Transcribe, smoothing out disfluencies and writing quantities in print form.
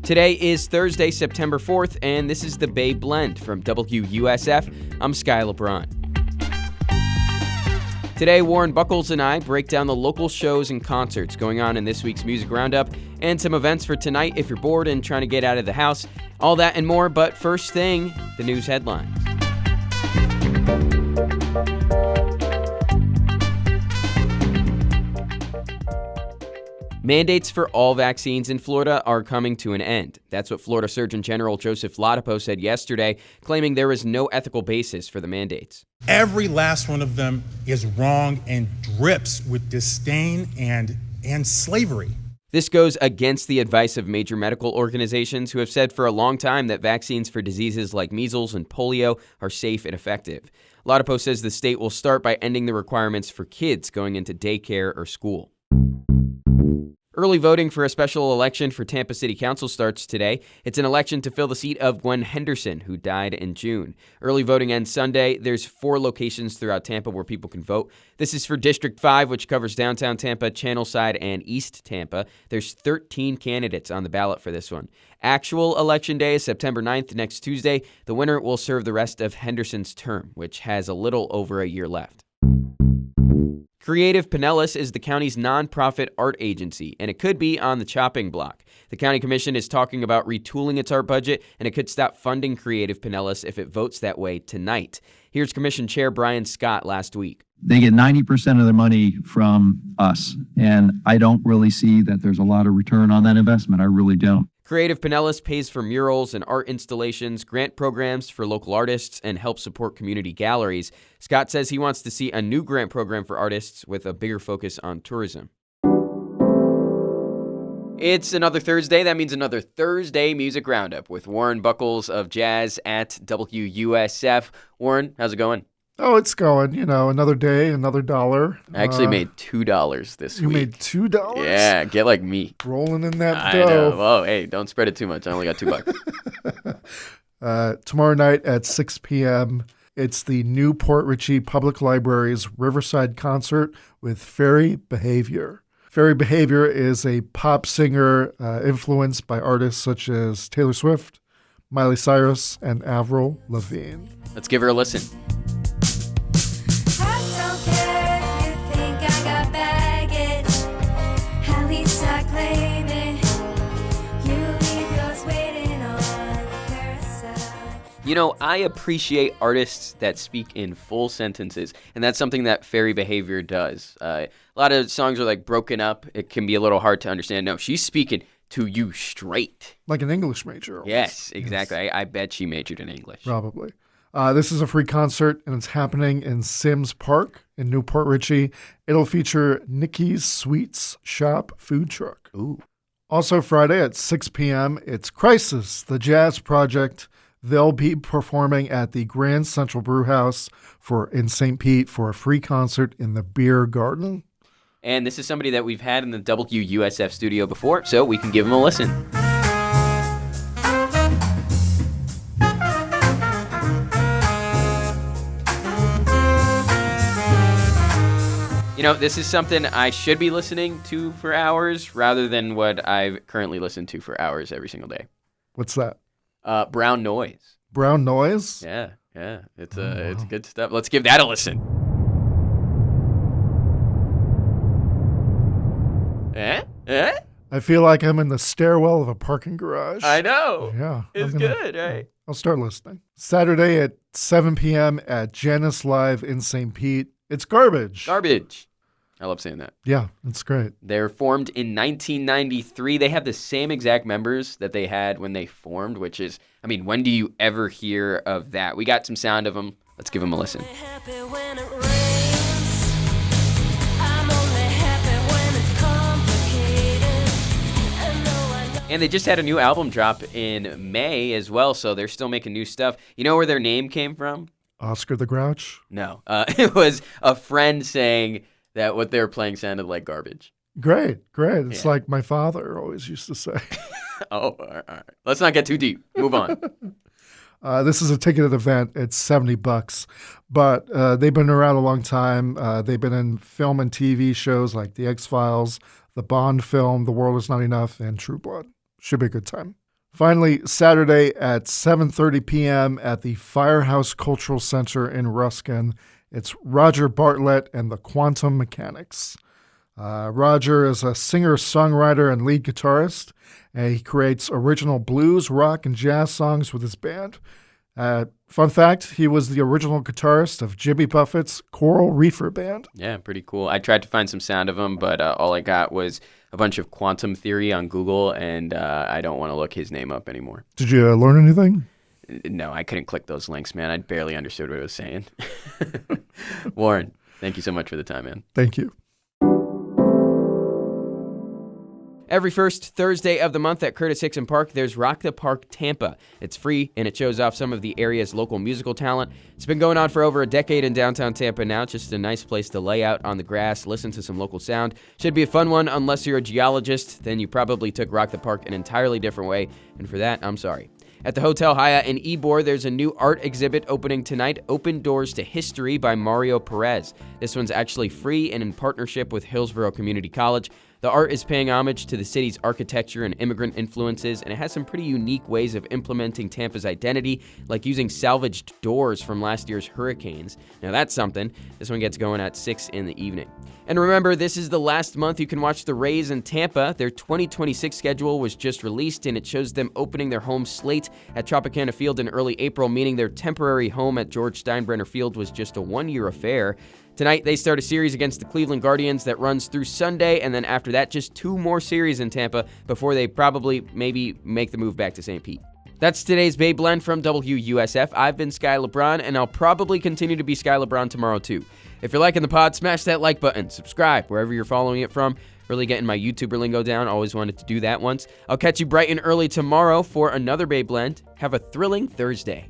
Today is Thursday, September 4th, and this is the Bay Blend from WUSF. I'm Sky LeBron. Today, Warren Buccholz and I break down the local shows and concerts going on in this week's Music Roundup and some events for tonight if you're bored and trying to get out of the house. All that and more, but first thing, the news headlines. Mandates for all vaccines in Florida are coming to an end. That's what Florida Surgeon General Joseph Ladapo said yesterday, claiming there is no ethical basis for the mandates. Every last one of them is wrong and drips with disdain and slavery. This goes against the advice of major medical organizations who have said for a long time that vaccines for diseases like measles and polio are safe and effective. Ladapo says the state will start by ending the requirements for kids going into daycare or school. Early voting for a special election for Tampa City Council starts today. It's an election to fill the seat of Gwen Henderson, who died in June. Early voting ends Sunday. There's 4 locations throughout Tampa where people can vote. This is for District 5, which covers downtown Tampa, Channelside, and East Tampa. There's 13 candidates on the ballot for this one. Actual election day is September 9th, next Tuesday. The winner will serve the rest of Henderson's term, which has a little over a year left. Creative Pinellas is the county's nonprofit art agency, and it could be on the chopping block. The county commission is talking about retooling its art budget, and it could stop funding Creative Pinellas if it votes that way tonight. Here's Commission Chair Brian Scott last week. They get 90% of their money from us, and I don't really see that there's a lot of return on that investment. I really don't. Creative Pinellas pays for murals and art installations, grant programs for local artists, and helps support community galleries. Scott says he wants to see a new grant program for artists with a bigger focus on tourism. It's another Thursday. That means another Thursday Music Roundup with Warren Buccholz of Jazz at WUSF. Warren, how's it going? Oh, it's going. Another day, another dollar. I actually made $2 this week. You made $2? Yeah, get like me. Rolling in that dough. I know. Oh, hey, don't spread it too much. I only got $2. Tomorrow night at 6 p.m., it's the new Port Richey Public Library's Riverside Concert with Fairy Behavior. Fairy Behavior is a pop singer influenced by artists such as Taylor Swift, Miley Cyrus, and Avril Lavigne. Let's give her a listen. I appreciate artists that speak in full sentences, and that's something that Fairy Behavior does. A lot of songs are like broken up. It can be a little hard to understand. No, she's speaking to you straight. Like an English major. Almost. Yes, exactly. Yes. I bet she majored in English. Probably. This is a free concert, and it's happening in Sims Park in Newport Richey. It'll feature Nikki's Sweets Shop food truck. Ooh. Also Friday at 6 p.m., it's Crisis, the Jazz Project. They'll be performing at the Grand Central Brew House in St. Pete for a free concert in the Beer Garden. And this is somebody that we've had in the WUSF studio before, so we can give him a listen. This is something I should be listening to for hours rather than what I currently listen to for hours every single day. What's that? Brown Noise. Brown Noise? Yeah. It's good stuff. Let's give that a listen. I feel like I'm in the stairwell of a parking garage. I know. Yeah. It's good, right? I'll start listening. Saturday at 7 p.m. at Janice Live in St. Pete. It's Garbage. Garbage. I love saying that. Yeah, it's great. They're formed in 1993. They have the same exact members that they had when they formed, which is, when do you ever hear of that? We got some sound of them. Let's give them a listen. And they just had a new album drop in May as well, so they're still making new stuff. You know where their name came from? Oscar the Grouch? No. It was a friend saying that what they were playing sounded like garbage. Great. It's like my father always used to say. All right. Let's not get too deep. Move on. This is a ticketed event. It's $70, but they've been around a long time. They've been in film and TV shows like The X-Files, the Bond film, The World Is Not Enough, and True Blood. Should be a good time. Finally, Saturday at 7:30 p.m. at the Firehouse Cultural Center in Ruskin, it's Roger Bartlett and the Quantum Mechanics. Roger is a singer-songwriter and lead guitarist, and he creates original blues, rock, and jazz songs with his band. Fun fact, he was the original guitarist of Jimmy Buffett's Coral Reefer Band. Yeah, pretty cool. I tried to find some sound of him, but all I got was a bunch of quantum theory on Google, and I don't want to look his name up anymore. Did you learn anything? No, I couldn't click those links, man. I barely understood what it was saying. Warren, thank you so much for the time, man. Thank you. Every first Thursday of the month at Curtis Hickson Park, there's Rock the Park Tampa. It's free, and it shows off some of the area's local musical talent. It's been going on for over a decade in downtown Tampa now. Just a nice place to lay out on the grass, listen to some local sound. Should be a fun one, unless you're a geologist. Then you probably took Rock the Park an entirely different way, and for that, I'm sorry. At the Hotel Hyatt in Ybor, there's a new art exhibit opening tonight, Open Doors to History by Mario Perez. This one's actually free and in partnership with Hillsborough Community College. The art is paying homage to the city's architecture and immigrant influences, and it has some pretty unique ways of implementing Tampa's identity, like using salvaged doors from last year's hurricanes. Now that's something. This one gets going at 6 in the evening. And remember, this is the last month you can watch the Rays in Tampa. Their 2026 schedule was just released, and it shows them opening their home slate at Tropicana Field in early April, meaning their temporary home at George Steinbrenner Field was just a one-year affair. Tonight, they start a series against the Cleveland Guardians that runs through Sunday, and then after that, just 2 more series in Tampa before they probably maybe make the move back to St. Pete. That's today's Bay Blend from WUSF. I've been Sky LeBron, and I'll probably continue to be Sky LeBron tomorrow, too. If you're liking the pod, smash that like button. Subscribe wherever you're following it from. Really getting my YouTuber lingo down. Always wanted to do that once. I'll catch you bright and early tomorrow for another Bay Blend. Have a thrilling Thursday.